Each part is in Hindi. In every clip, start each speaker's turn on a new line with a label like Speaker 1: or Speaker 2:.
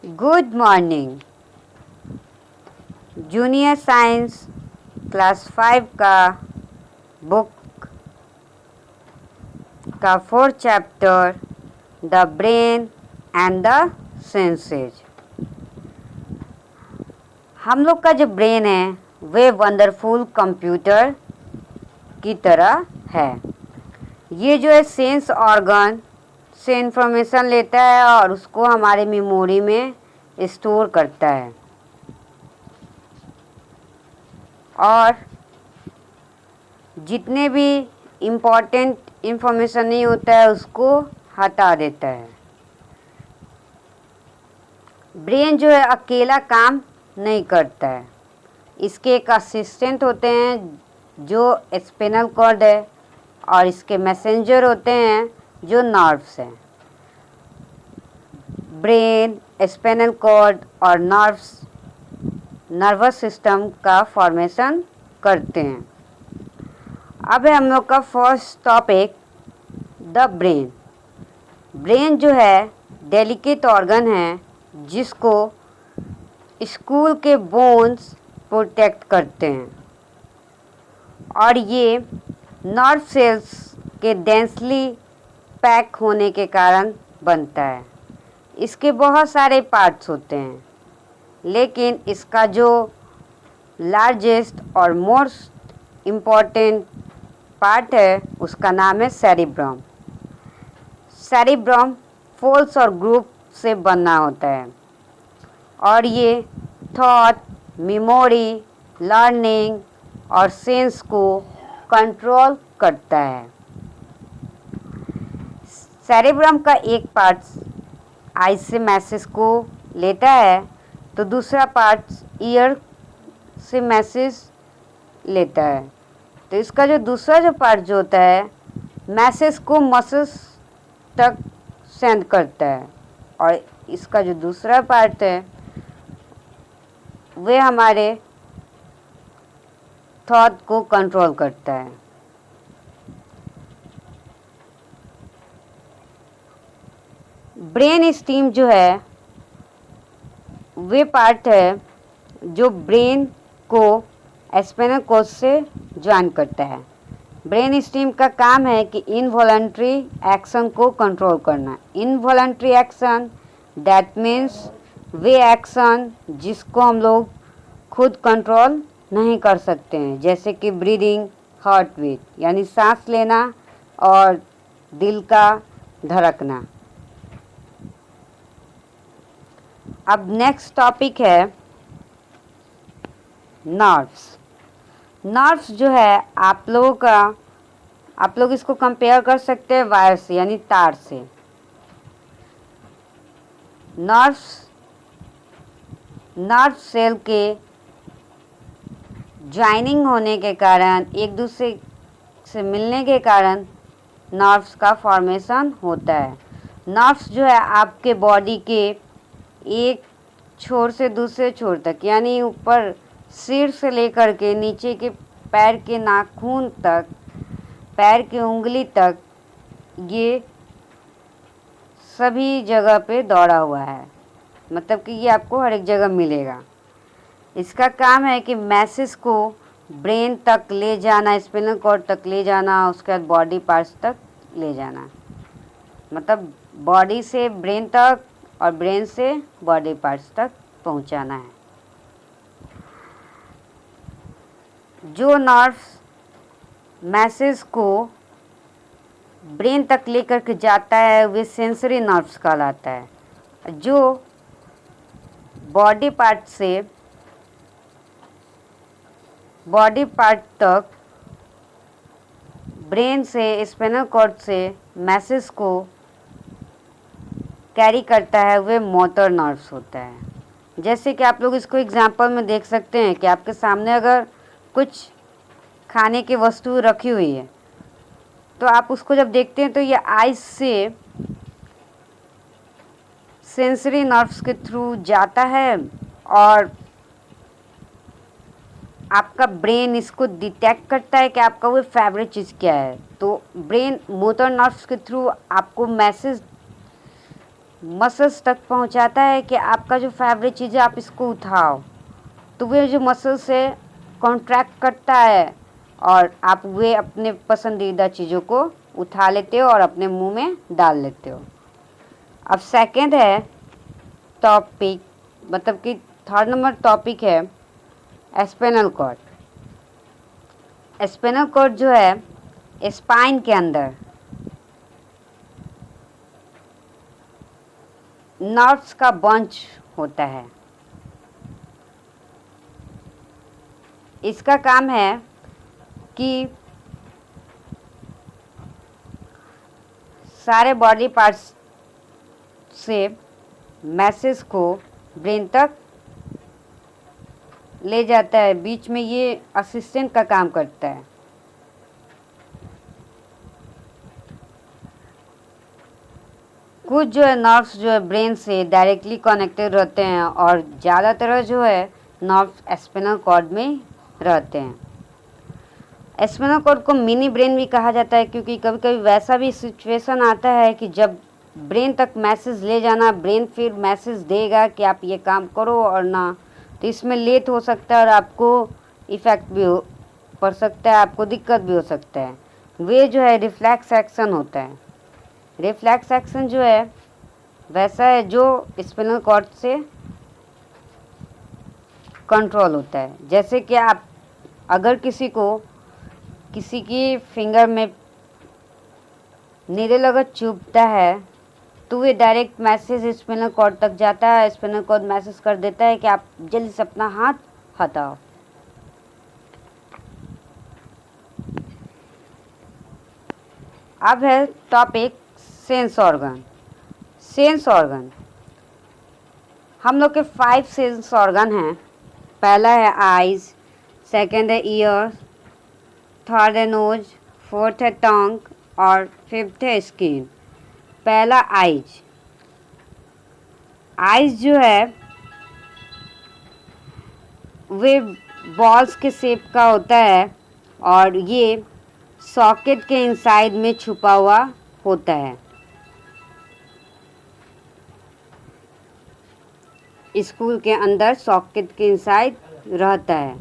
Speaker 1: Good morning. Junior science class 5 का बुक का 4th chapter the brain and the senses. हम लोग का जो ब्रेन है वे वंडरफुल कंप्यूटर की तरह है। ये जो है सेंस ऑर्गन से इंफॉर्मेशन लेता है और उसको हमारे मेमोरी में स्टोर करता है और जितने भी इम्पोर्टेंट इंफॉर्मेशन नहीं होता है उसको हटा देता है। ब्रेन जो है अकेला काम नहीं करता है, इसके एक असिस्टेंट होते हैं जो स्पाइनल कॉर्ड है और इसके मैसेंजर होते हैं जो नर्व्स हैं। ब्रेन, स्पाइनल कॉर्ड और नर्वस सिस्टम का फॉर्मेशन करते हैं। अब है हम लोग का first topic the brain. Brain जो है डेलिकेट ऑर्गन है जिसको स्कूल के बोन्स प्रोटेक्ट करते हैं और ये नर्व सेल्स के डेंसली पैक होने के कारण बनता है। इसके बहुत सारे पार्ट्स होते हैं लेकिन इसका जो लार्जेस्ट और मोस्ट इम्पॉर्टेंट पार्ट है उसका नाम है सेरिब्रम। सेरिब्रम फोल्स और ग्रुप से बना होता है और ये थॉट, मेमोरी, लर्निंग और सेंस को कंट्रोल करता है। सेरिब्रम का एक पार्ट आई से मैसेज को लेता है तो दूसरा पार्ट ईयर से मैसेज लेता है। तो इसका जो दूसरा जो पार्ट जो होता है मैसेज को मसल्स तक सेंड करता है और इसका जो दूसरा पार्ट है वे हमारे थॉट को कंट्रोल करता है। ब्रेन स्टीम जो है वे पार्ट है जो ब्रेन को स्पाइनल कॉर्ड से ज्वाइन करता है। ब्रेन स्टीम का काम है कि इनवॉलंटरी एक्शन को कंट्रोल करना। Involuntary action that means way action जिसको हम लोग खुद कंट्रोल नहीं कर सकते हैं, जैसे कि ब्रीदिंग, हार्ट बीट यानी सांस लेना और दिल का धड़कना। अब नेक्स्ट टॉपिक है नर्व्स। नर्व्स जो है आप लोग इसको कंपेयर कर सकते हैं वायर से यानी तार से। नर्व सेल के ज्वाइनिंग होने के कारण, एक दूसरे से मिलने के कारण नर्व्स का फॉर्मेशन होता है। नर्व्स जो है आपके बॉडी के एक छोर से दूसरे छोर तक यानी ऊपर सिर से लेकर के नीचे के पैर के नाखून तक, पैर की उंगली तक, ये सभी जगह पे दौड़ा हुआ है। मतलब कि ये आपको हर एक जगह मिलेगा। इसका काम है कि मैसेज को ब्रेन तक ले जाना, स्पाइनल कॉर्ड तक ले जाना, उसके बाद बॉडी पार्ट्स तक ले जाना। मतलब बॉडी से ब्रेन तक और ब्रेन से बॉडी पार्ट्स तक पहुंचाना है। जो नर्व्स मैसेज को ब्रेन तक लेकर के जाता है वे सेंसरी नर्व्स कहलाता है। जो बॉडी पार्ट तक ब्रेन से, स्पाइनल कॉर्ड से मैसेज को कैरी करता है वे मोटर नर्व्स होता है। जैसे कि आप लोग इसको एग्जांपल में देख सकते हैं कि आपके सामने अगर कुछ खाने की वस्तु रखी हुई है तो आप उसको जब देखते हैं तो ये आइज से सेंसरी नर्व्स के थ्रू जाता है और आपका ब्रेन इसको डिटेक्ट करता है कि आपका वो फेवरेट चीज़ क्या है। तो ब्रेन मोटर नर्व्स के थ्रू आपको मैसेज मसल्स तक पहुंचाता है कि आपका जो फेवरेट चीज़ है आप इसको उठाओ, तो वे जो मसल्स से कॉन्ट्रैक्ट करता है और आप वे अपने पसंदीदा चीज़ों को उठा लेते हो और अपने मुंह में डाल लेते हो। अब सेकंड है टॉपिक, मतलब कि थर्ड नंबर टॉपिक है स्पाइनल कॉर्ड। स्पाइनल कॉर्ड जो है स्पाइन के अंदर नर्व्स का बंच होता है। इसका काम है कि सारे बॉडी पार्ट्स से मैसेज को ब्रेन तक ले जाता है। बीच में ये असिस्टेंट का काम करता है। कुछ जो है नर्व्स जो है ब्रेन से डायरेक्टली कनेक्टेड रहते हैं और ज़्यादातर जो है नर्व्स स्पाइनल कॉर्ड में रहते हैं। स्पाइनल कॉर्ड को मिनी ब्रेन भी कहा जाता है, क्योंकि कभी कभी वैसा भी सिचुएशन आता है कि जब ब्रेन तक मैसेज ले जाना, ब्रेन फिर मैसेज देगा कि आप ये काम करो और ना, तो इसमें लेट हो सकता है और आपको इफ़ेक्ट भी पड़ सकता है, आपको दिक्कत भी हो सकता है। वे जो है रिफ्लेक्स एक्शन होता है। रिफ्लेक्स एक्शन जो है वैसा है जो स्पाइनल कॉर्ड से कंट्रोल होता है। जैसे कि आप अगर किसी की फिंगर में नीडल अगर चुभता है तो वे डायरेक्ट मैसेज स्पाइनल कॉर्ड तक जाता है। स्पाइनल कॉर्ड मैसेज कर देता है कि आप जल्दी से अपना हाथ हटाओ। अब है topic sense organ. Sense organ, हम लोग के 5 सेंस ऑर्गन हैं। पहला है आइज़, सेकंड है ईयर, थर्ड है नोज, फोर्थ है टंग और फिफ्थ है स्किन। पहला आइज़। आइज़ जो है वे बॉल्स के शेप का होता है और ये सॉकेट के इनसाइड में छुपा हुआ होता है। स्कूल के अंदर सॉकेट के इनसाइड रहता है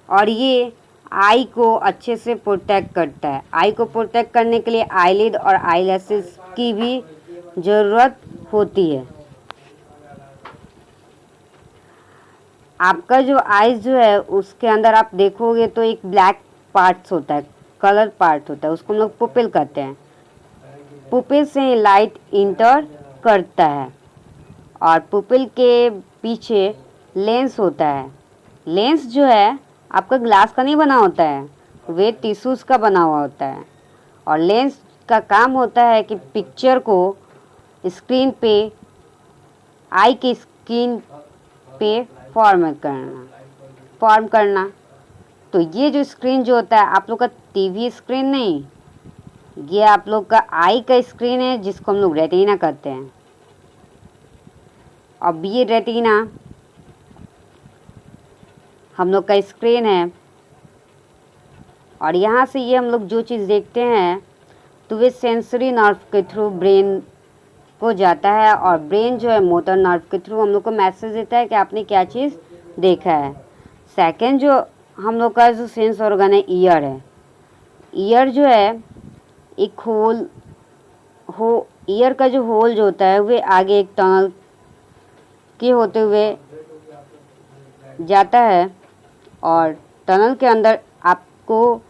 Speaker 1: और ये आई को अच्छे से प्रोटेक्ट करता है। आई को प्रोटेक्ट करने के लिए आईलिड और आईलैशेस की भी ज़रूरत होती है। आपका जो आईज जो है उसके अंदर आप देखोगे तो एक ब्लैक पार्ट्स होता है, कलर पार्ट होता है, उसको हम लोग पुपिल कहते हैं। पुपिल से लाइट इंटर करता है और पुपिल के पीछे लेंस होता है। लेंस जो है आपका ग्लास का नहीं बना होता है, वे टिश्यूज का बना हुआ होता है और लेंस का काम होता है कि पिक्चर को स्क्रीन पे, आई की स्क्रीन पे फॉर्म करना। तो ये जो स्क्रीन जो होता है आप लोग का टीवी स्क्रीन नहीं, ये आप लोग का आई का स्क्रीन है जिसको हम लोग रेटिना कहते हैं। अब ये रेटिना हम लोग का स्क्रीन है और यहाँ से ये हम लोग जो चीज़ देखते हैं तो वे सेंसरी नर्व के थ्रू ब्रेन को जाता है और ब्रेन जो है मोटर नर्व के थ्रू हम लोग को मैसेज देता है कि आपने क्या चीज़ देखा है। सेकंड जो हम लोग का जो सेंस ऑर्गन है ईयर है। ईयर जो है एक ईयर का जो होल जो होता है वे आगे एक टनल के होते हुए जाता है और टनल के अंदर आपको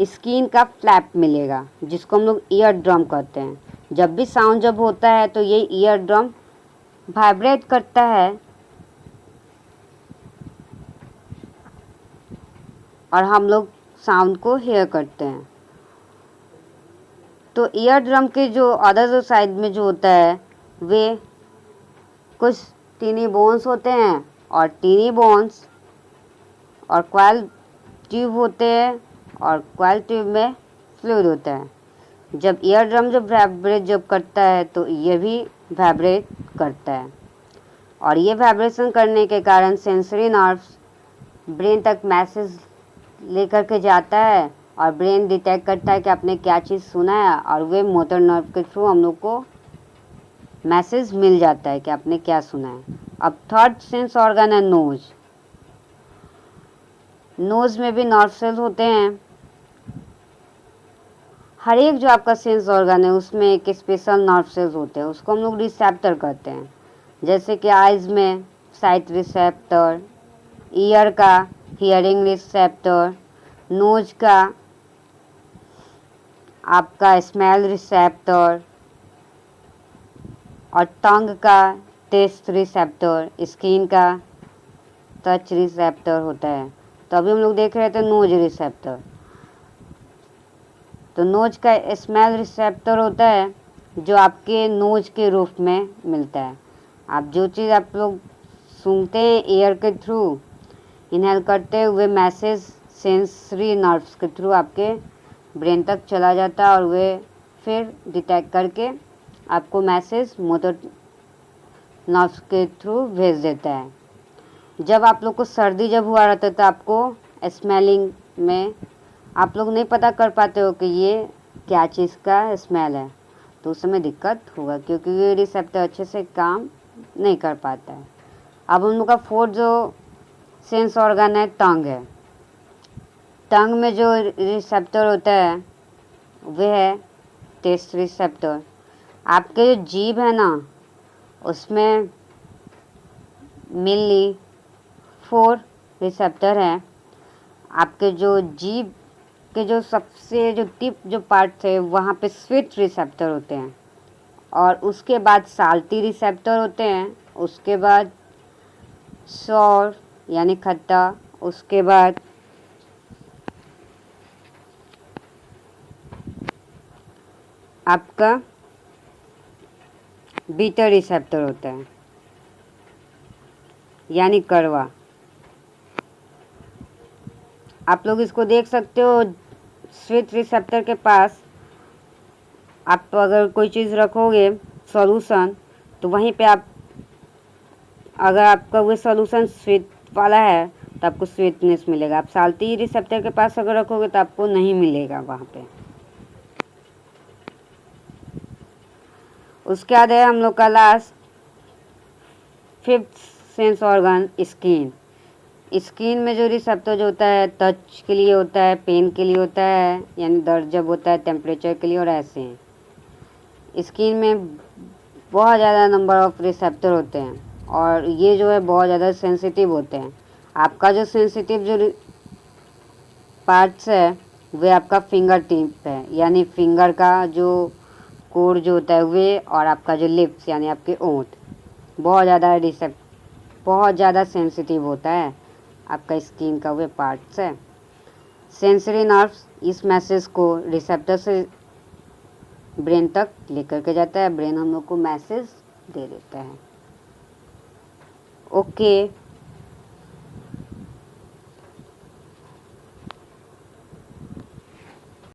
Speaker 1: स्किन का फ्लैप मिलेगा जिसको हम लोग ईयर ड्रम कहते हैं। जब भी साउंड जब होता है तो ये ईयर ड्रम वाइब्रेट करता है और हम लोग साउंड को हेयर करते हैं। तो ईयर ड्रम के जो अदर जो साइड में जो होता है वे कुछ टीनी बोन्स होते हैं और टीनी बोन्स और कॉइल ट्यूब होते हैं और कॉइल ट्यूब में फ्लूइड होता है। जब ईयर ड्रम जब वाइब्रेट जब करता है तो ये भी वाइब्रेट करता है और ये वाइब्रेशन करने के कारण सेंसरी नर्व्स ब्रेन तक मैसेज लेकर के जाता है और ब्रेन डिटेक्ट करता है कि आपने क्या चीज़ सुना है और वे मोटर नर्व के थ्रू हम लोग को मैसेज मिल जाता है कि आपने क्या सुना है। अब थर्ड सेंस ऑर्गन है नोज। नोज में भी नर्व सेल्स होते हैं। हर एक जो आपका सेंस ऑर्गन है उसमें एक स्पेशल नर्व सेल्स होते हैं, उसको हम लोग रिसेप्टर कहते हैं। जैसे कि आइज में साइट रिसेप्टर, ईयर का हियरिंग रिसेप्टर, नोज का आपका स्मेल रिसेप्टर और टंग का टेस्ट रिसेप्टर, स्किन का टच रिसेप्टर होता है। तो अभी हम लोग देख रहे थे नोज रिसेप्टर। तो नोज का स्मेल रिसेप्टर होता है जो आपके नोज के रूप में मिलता है। आप जो चीज़ आप लोग सूंघते हैं एयर के थ्रू, इनहेल करते हुए मैसेज सेंसरी नर्व्स के थ्रू आपके ब्रेन तक चला जाता है और वे फिर डिटेक्ट करके आपको मैसेज मोटर नर्व्स के थ्रू भेज देता है। जब आप लोग को सर्दी जब हुआ रहता है तो आपको स्मेलिंग में आप लोग नहीं पता कर पाते हो कि ये क्या चीज़ का स्मेल है, तो उस समय दिक्कत होगा क्योंकि ये रिसेप्टर अच्छे से काम नहीं कर पाता है। अब हम लोग का फोर्थ जो सेंस ऑर्गन है टंग है। टंग में जो रिसेप्टर होता है वह है टेस्ट रिसेप्टर। आपके जो जीभ है ना उसमें मेनली 4 रिसेप्टर हैं। आपके जो जीभ के जो सबसे जो टिप जो पार्ट है वहाँ पे स्वीट रिसेप्टर होते हैं और उसके बाद साल्टी रिसेप्टर होते हैं, उसके बाद सॉर यानी खट्टा, उसके बाद आपका बीटर रिसेप्टर होता है यानी कड़वा। आप लोग इसको देख सकते हो स्वीट रिसेप्टर के पास आप अगर कोई चीज़ रखोगे सॉल्यूशन तो वहीं पे आप अगर आपका वो सॉल्यूशन स्वीट वाला है तो आपको स्वीटनेस मिलेगा। आप साल्टी रिसेप्टर के पास अगर रखोगे तो आपको नहीं मिलेगा वहाँ पे। उसके बाद है हम लोग का last fifth sense organ skin. Skin में जो रिसेप्टर जो होता है टच के लिए होता है, पेन के लिए होता है यानी दर्द जब होता है, टेम्परेचर के लिए और ऐसे हैं। स्किन में बहुत ज़्यादा नंबर ऑफ रिसेप्टर होते हैं और ये जो है बहुत ज़्यादा सेंसिटिव होते हैं। आपका जो सेंसिटिव जो पार्ट्स है वे आपका फिंगर टिप है यानी फिंगर का जो कोर जो होता है वे और आपका जो लिप्स यानी आपके ओंठ बहुत ज़्यादा सेंसिटिव होता है आपका स्किन का वे पार्ट्स है। सेंसरी नर्व्स इस मैसेज को रिसेप्टर से ब्रेन तक लेकर के जाता है, ब्रेन हम लोग को मैसेज दे देता है। ओके।